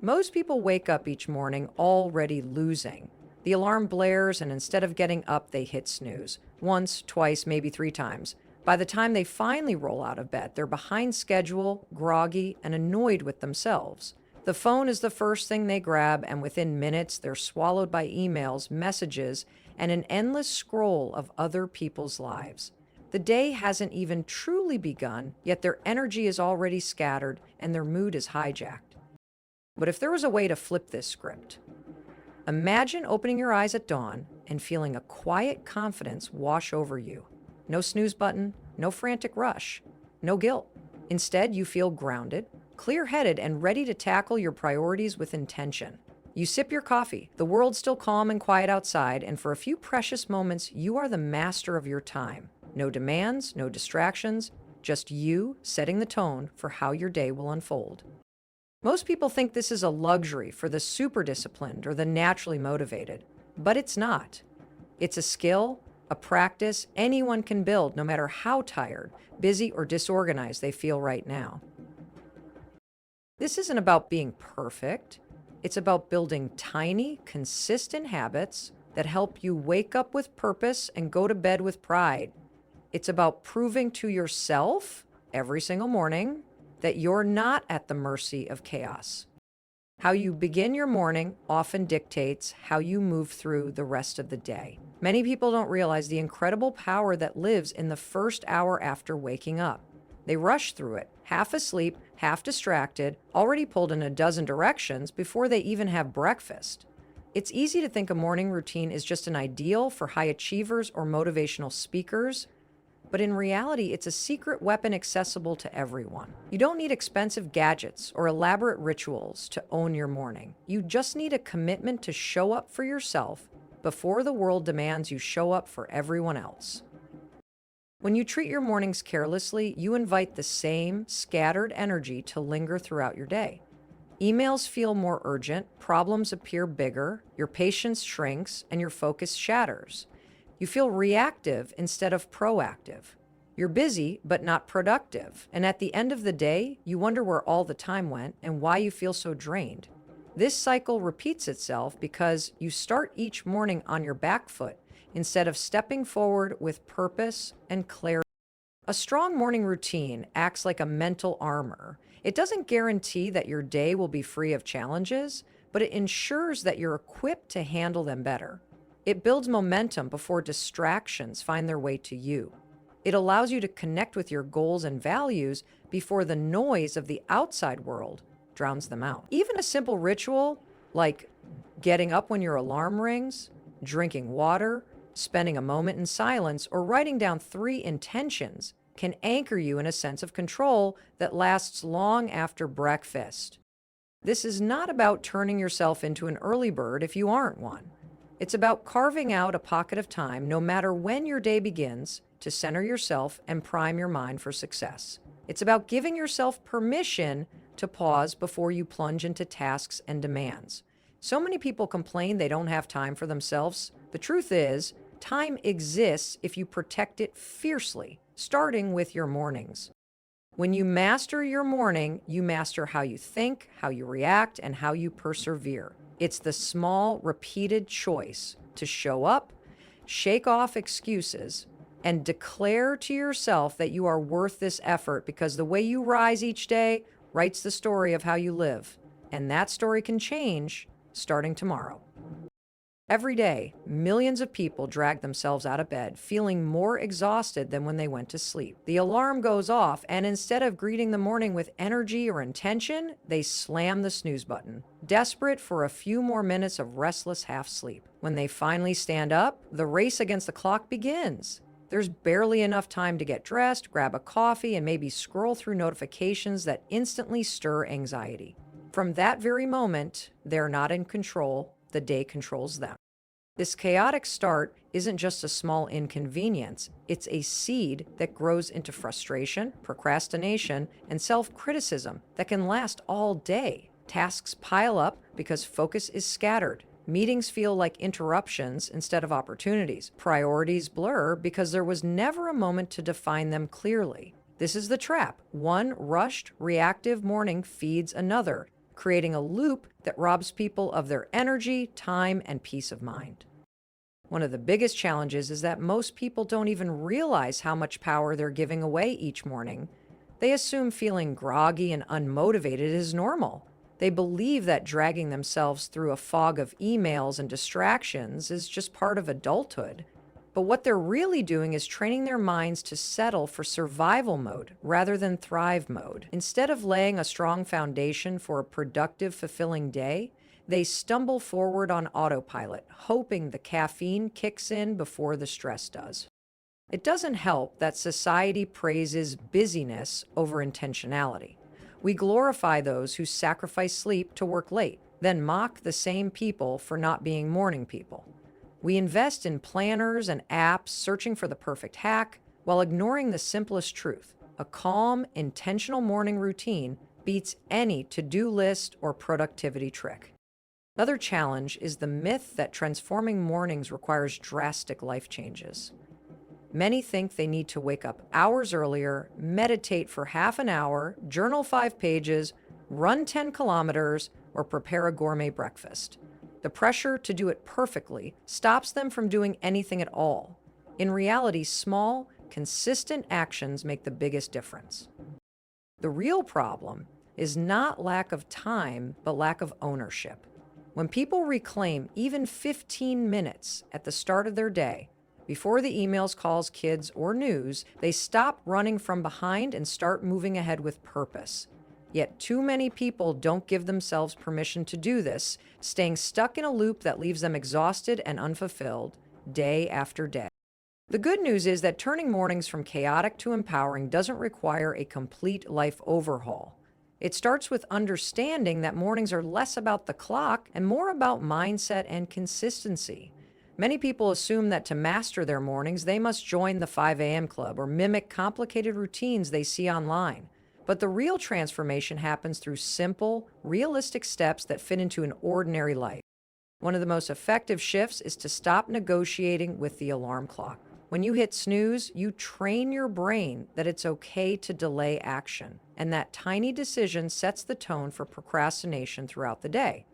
Most people wake up each morning already losing. The alarm blares, and instead of getting up, they hit snooze. Once, twice, maybe three times. By the time they finally roll out of bed, they're behind schedule, groggy, and annoyed with themselves. The phone is the first thing they grab, and within minutes, they're swallowed by emails, messages, and an endless scroll of other people's lives. The day hasn't even truly begun, yet their energy is already scattered and their mood is hijacked. But if there was a way to flip this script, imagine opening your eyes at dawn and feeling a quiet confidence wash over you. No snooze button, no frantic rush, no guilt. Instead, you feel grounded, clear-headed, and ready to tackle your priorities with intention. You sip your coffee, the world's still calm and quiet outside, and for a few precious moments, you are the master of your time. No demands, no distractions, just you setting the tone for how your day will unfold. Most people think this is a luxury for the super disciplined or the naturally motivated, but it's not. It's a skill, a practice anyone can build, no matter how tired, busy, or disorganized they feel right now. This isn't about being perfect. It's about building tiny, consistent habits that help you wake up with purpose and go to bed with pride. It's about proving to yourself every single morning that you're not at the mercy of chaos. How you begin your morning often dictates how you move through the rest of the day. Many people don't realize the incredible power that lives in the first hour after waking up. They rush through it, half asleep, half distracted, already pulled in a dozen directions before they even have breakfast. It's easy to think a morning routine is just an ideal for high achievers or motivational speakers, but in reality, it's a secret weapon accessible to everyone. You don't need expensive gadgets or elaborate rituals to own your morning. You just need a commitment to show up for yourself before the world demands you show up for everyone else. When you treat your mornings carelessly, you invite the same scattered energy to linger throughout your day. Emails feel more urgent, problems appear bigger, your patience shrinks, and your focus shatters. You feel reactive instead of proactive. You're busy, but not productive. And at the end of the day, you wonder where all the time went and why you feel so drained. This cycle repeats itself because you start each morning on your back foot instead of stepping forward with purpose and clarity. A strong morning routine acts like a mental armor. It doesn't guarantee that your day will be free of challenges, but it ensures that you're equipped to handle them better. It builds momentum before distractions find their way to you. It allows you to connect with your goals and values before the noise of the outside world drowns them out. Even a simple ritual like getting up when your alarm rings, drinking water, spending a moment in silence, or writing down 3 intentions can anchor you in a sense of control that lasts long after breakfast. This is not about turning yourself into an early bird if you aren't one. It's about carving out a pocket of time, no matter when your day begins, to center yourself and prime your mind for success. It's about giving yourself permission to pause before you plunge into tasks and demands. So many people complain they don't have time for themselves. The truth is, time exists if you protect it fiercely, starting with your mornings. When you master your morning, you master how you think, how you react, and how you persevere. It's the small, repeated choice to show up, shake off excuses, and declare to yourself that you are worth this effort, because the way you rise each day writes the story of how you live. And that story can change starting tomorrow. Every day, millions of people drag themselves out of bed feeling more exhausted than when they went to sleep. The alarm goes off, and instead of greeting the morning with energy or intention, they slam the snooze button, desperate for a few more minutes of restless half-sleep. When they finally stand up, the race against the clock begins. There's barely enough time to get dressed, grab a coffee, and maybe scroll through notifications that instantly stir anxiety. From that very moment, they're not in control. The day controls them. This chaotic start isn't just a small inconvenience. It's a seed that grows into frustration, procrastination, and self-criticism that can last all day. Tasks pile up because focus is scattered. Meetings feel like interruptions instead of opportunities. Priorities blur because there was never a moment to define them clearly. This is the trap. One rushed, reactive morning feeds another, creating a loop that robs people of their energy, time, and peace of mind. One of the biggest challenges is that most people don't even realize how much power they're giving away each morning. They assume feeling groggy and unmotivated is normal. They believe that dragging themselves through a fog of emails and distractions is just part of adulthood. But what they're really doing is training their minds to settle for survival mode rather than thrive mode. Instead of laying a strong foundation for a productive, fulfilling day, they stumble forward on autopilot, hoping the caffeine kicks in before the stress does. It doesn't help that society praises busyness over intentionality. We glorify those who sacrifice sleep to work late, then mock the same people for not being morning people. We invest in planners and apps searching for the perfect hack while ignoring the simplest truth. A calm, intentional morning routine beats any to-do list or productivity trick. Another challenge is the myth that transforming mornings requires drastic life changes. Many think they need to wake up hours earlier, meditate for half an hour, journal 5 pages, run 10 kilometers, or prepare a gourmet breakfast. The pressure to do it perfectly stops them from doing anything at all. In reality, small, consistent actions make the biggest difference. The real problem is not lack of time, but lack of ownership. When people reclaim even 15 minutes at the start of their day, before the emails, calls, kids, or news, they stop running from behind and start moving ahead with purpose. Yet too many people don't give themselves permission to do this, staying stuck in a loop that leaves them exhausted and unfulfilled day after day. The good news is that turning mornings from chaotic to empowering doesn't require a complete life overhaul. It starts with understanding that mornings are less about the clock and more about mindset and consistency. Many people assume that to master their mornings, they must join the 5 a.m. club or mimic complicated routines they see online. But the real transformation happens through simple, realistic steps that fit into an ordinary life. One of the most effective shifts is to stop negotiating with the alarm clock. When you hit snooze, you train your brain that it's okay to delay action, and that tiny decision sets the tone for procrastination throughout the day.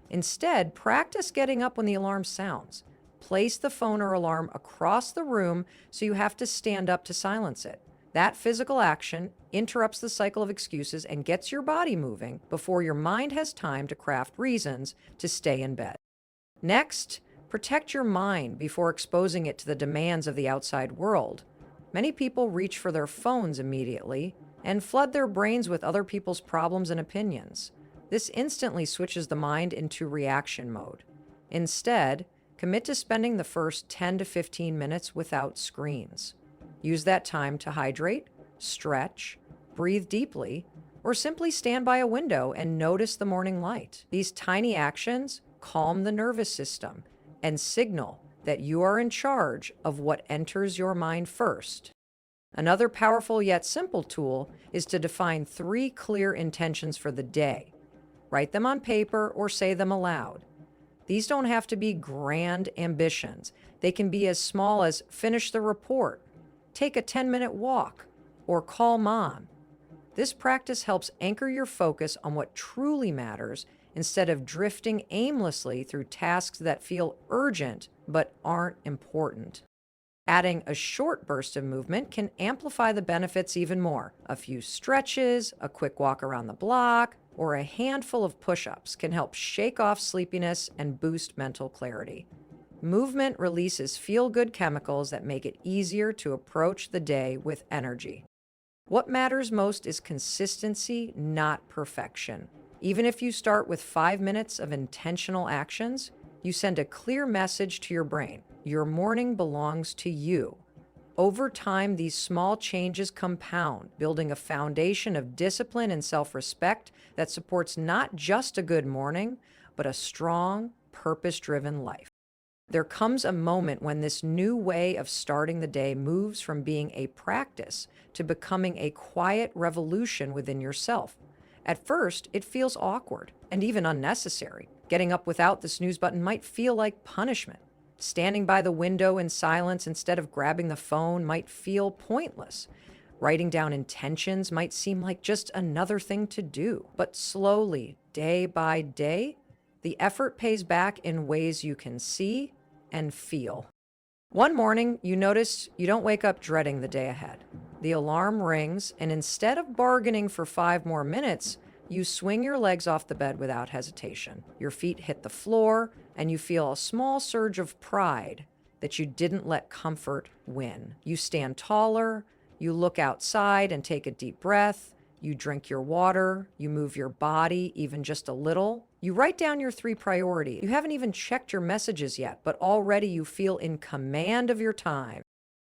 Instead, practice getting up when the alarm sounds. Place the phone or alarm across the room so you have to stand up to silence it. That physical action interrupts the cycle of excuses and gets your body moving before your mind has time to craft reasons to stay in bed. Next, protect your mind before exposing it to the demands of the outside world. Many people reach for their phones immediately and flood their brains with other people's problems and opinions. This instantly switches the mind into reaction mode. Instead, commit to spending the first 10 to 15 minutes without screens. Use that time to hydrate, stretch, breathe deeply, or simply stand by a window and notice the morning light. These tiny actions calm the nervous system and signal that you are in charge of what enters your mind first. Another powerful yet simple tool is to define 3 clear intentions for the day. Write them on paper or say them aloud. These don't have to be grand ambitions. They can be as small as finish the report, take a 10-minute walk, or call mom. This practice helps anchor your focus on what truly matters instead of drifting aimlessly through tasks that feel urgent but aren't important. Adding a short burst of movement can amplify the benefits even more. A few stretches, a quick walk around the block, or a handful of push-ups can help shake off sleepiness and boost mental clarity. Movement releases feel-good chemicals that make it easier to approach the day with energy. What matters most is consistency, not perfection. Even if you start with 5 minutes of intentional actions, you send a clear message to your brain. Your morning belongs to you. Over time, these small changes compound, building a foundation of discipline and self-respect that supports not just a good morning, but a strong, purpose-driven life. There comes a moment when this new way of starting the day moves from being a practice to becoming a quiet revolution within yourself. At first, it feels awkward and even unnecessary. Getting up without the snooze button might feel like punishment. Standing by the window in silence instead of grabbing the phone might feel pointless. Writing down intentions might seem like just another thing to do. But slowly, day by day, the effort pays back in ways you can see and feel. One morning, you notice you don't wake up dreading the day ahead. The alarm rings, and instead of bargaining for 5 more minutes, you swing your legs off the bed without hesitation. Your feet hit the floor, and you feel a small surge of pride that you didn't let comfort win. You stand taller, you look outside and take a deep breath, you drink your water, you move your body even just a little. You write down your 3 priorities. You haven't even checked your messages yet, but already you feel in command of your time.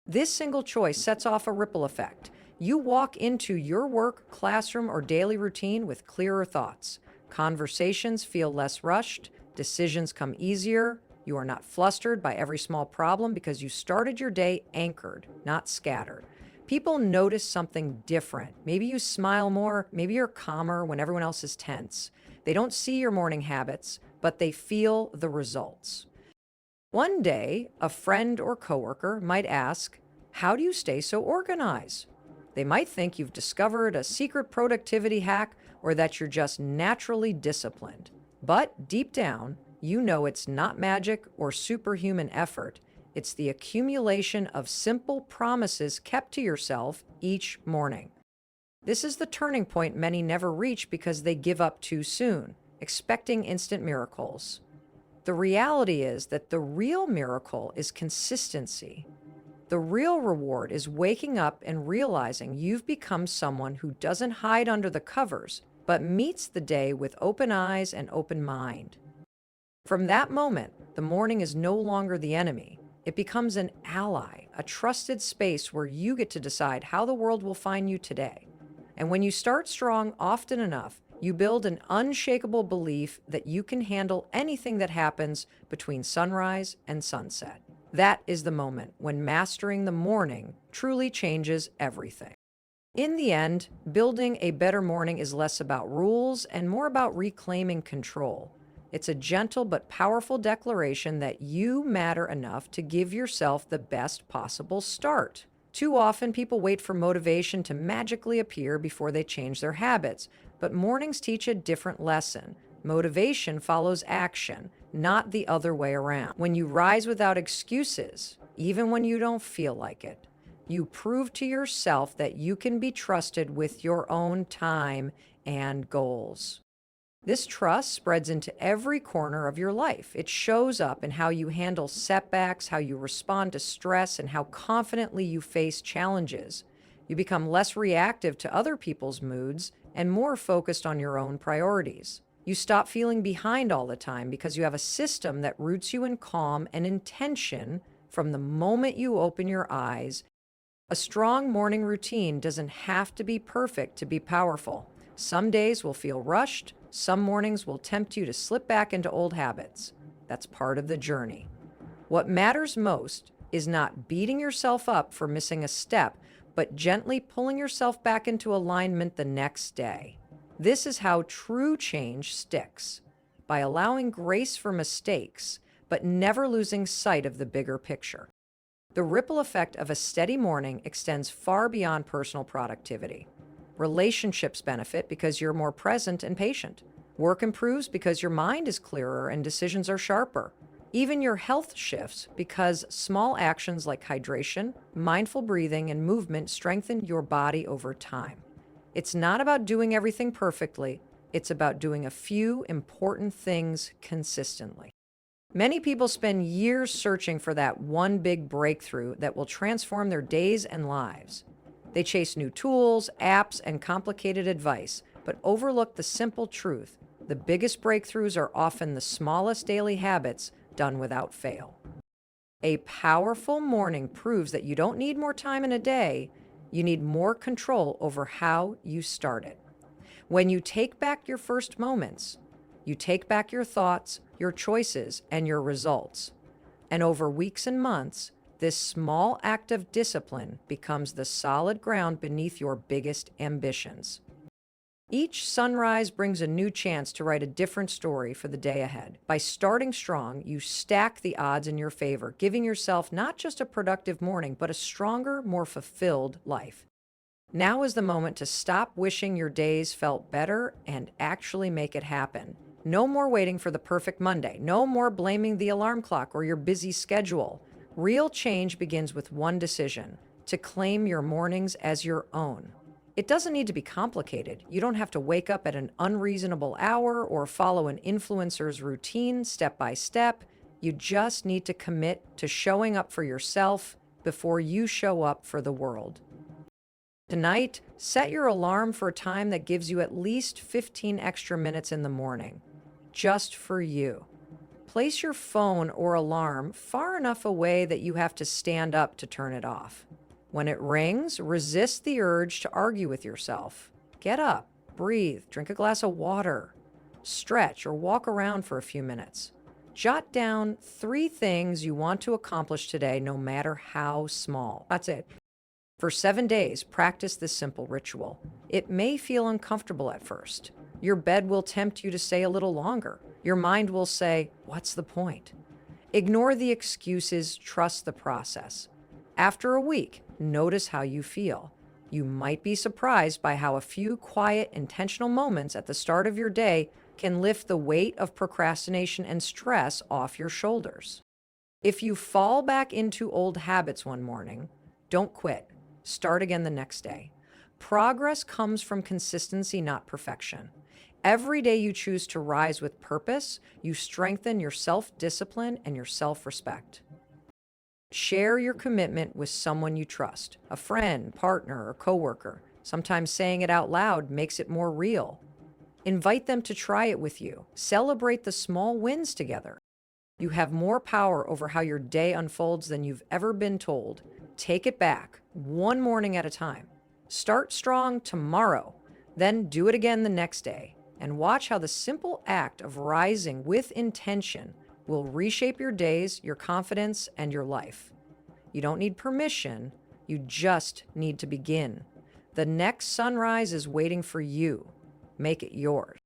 This single choice sets off a ripple effect. You walk into your work, classroom, or daily routine with clearer thoughts. Conversations feel less rushed, decisions come easier, you are not flustered by every small problem because you started your day anchored, not scattered. People notice something different. Maybe you smile more, maybe you're calmer when everyone else is tense. They don't see your morning habits, but they feel the results. One day, a friend or coworker might ask, "How do you stay so organized?" They might think you've discovered a secret productivity hack or that you're just naturally disciplined. But deep down, you know it's not magic or superhuman effort. It's the accumulation of simple promises kept to yourself each morning. This is the turning point many never reach because they give up too soon, expecting instant miracles. The reality is that the real miracle is consistency. The real reward is waking up and realizing you've become someone who doesn't hide under the covers, but meets the day with open eyes and open mind. From that moment, the morning is no longer the enemy. It becomes an ally, a trusted space where you get to decide how the world will find you today. And when you start strong often enough, you build an unshakable belief that you can handle anything that happens between sunrise and sunset. That is the moment when mastering the morning truly changes everything. In the end, building a better morning is less about rules and more about reclaiming control. It's a gentle but powerful declaration that you matter enough to give yourself the best possible start. Too often, people wait for motivation to magically appear before they change their habits, but mornings teach a different lesson. Motivation follows action, not the other way around. When you rise without excuses, even when you don't feel like it, you prove to yourself that you can be trusted with your own time and goals. This trust spreads into every corner of your life. It shows up in how you handle setbacks, how you respond to stress, and how confidently you face challenges. You become less reactive to other people's moods and more focused on your own priorities. You stop feeling behind all the time because you have a system that roots you in calm and intention from the moment you open your eyes. A strong morning routine doesn't have to be perfect to be powerful. Some days will feel rushed. Some mornings will tempt you to slip back into old habits. That's part of the journey. What matters most is not beating yourself up for missing a step, but gently pulling yourself back into alignment the next day. This is how true change sticks, by allowing grace for mistakes, but never losing sight of the bigger picture. The ripple effect of a steady morning extends far beyond personal productivity. Relationships benefit because you're more present and patient. Work improves because your mind is clearer and decisions are sharper. Even your health shifts because small actions like hydration, mindful breathing, and movement strengthen your body over time. It's not about doing everything perfectly. It's about doing a few important things consistently. Many people spend years searching for that one big breakthrough that will transform their days and lives. They chase new tools, apps, and complicated advice, but overlook the simple truth. The biggest breakthroughs are often the smallest daily habits done without fail. A powerful morning proves that you don't need more time in a day, you need more control over how you start it. When you take back your first moments, you take back your thoughts, your choices, and your results. And over weeks and months, this small act of discipline becomes the solid ground beneath your biggest ambitions. Each sunrise brings a new chance to write a different story for the day ahead. By starting strong, you stack the odds in your favor, giving yourself not just a productive morning, but a stronger, more fulfilled life. Now is the moment to stop wishing your days felt better and actually make it happen. No more waiting for the perfect Monday. No more blaming the alarm clock or your busy schedule. Real change begins with one decision: to claim your mornings as your own. It doesn't need to be complicated. You don't have to wake up at an unreasonable hour or follow an influencer's routine step by step. You just need to commit to showing up for yourself before you show up for the world. Tonight, set your alarm for a time that gives you at least 15 extra minutes in the morning, just for you. Place your phone or alarm far enough away that you have to stand up to turn it off. When it rings, resist the urge to argue with yourself. Get up, breathe, drink a glass of water, stretch, or walk around for a few minutes. Jot down 3 things you want to accomplish today, no matter how small. That's it. For 7 days, practice this simple ritual. It may feel uncomfortable at first. Your bed will tempt you to stay a little longer. Your mind will say, "What's the point?" Ignore the excuses, trust the process. After a week, notice how you feel. You might be surprised by how a few quiet, intentional moments at the start of your day can lift the weight of procrastination and stress off your shoulders. If you fall back into old habits one morning, don't quit. Start again the next day. Progress comes from consistency, not perfection. Every day you choose to rise with purpose, you strengthen your self-discipline and your self-respect. Share your commitment with someone you trust, a friend, partner, or coworker. Sometimes saying it out loud makes it more real. Invite them to try it with you. Celebrate the small wins together. You have more power over how your day unfolds than you've ever been told. Take it back, one morning at a time. Start strong tomorrow, then do it again the next day, and watch how the simple act of rising with intention will reshape your days, your confidence, and your life. You don't need permission, you just need to begin. The next sunrise is waiting for you. Make it yours.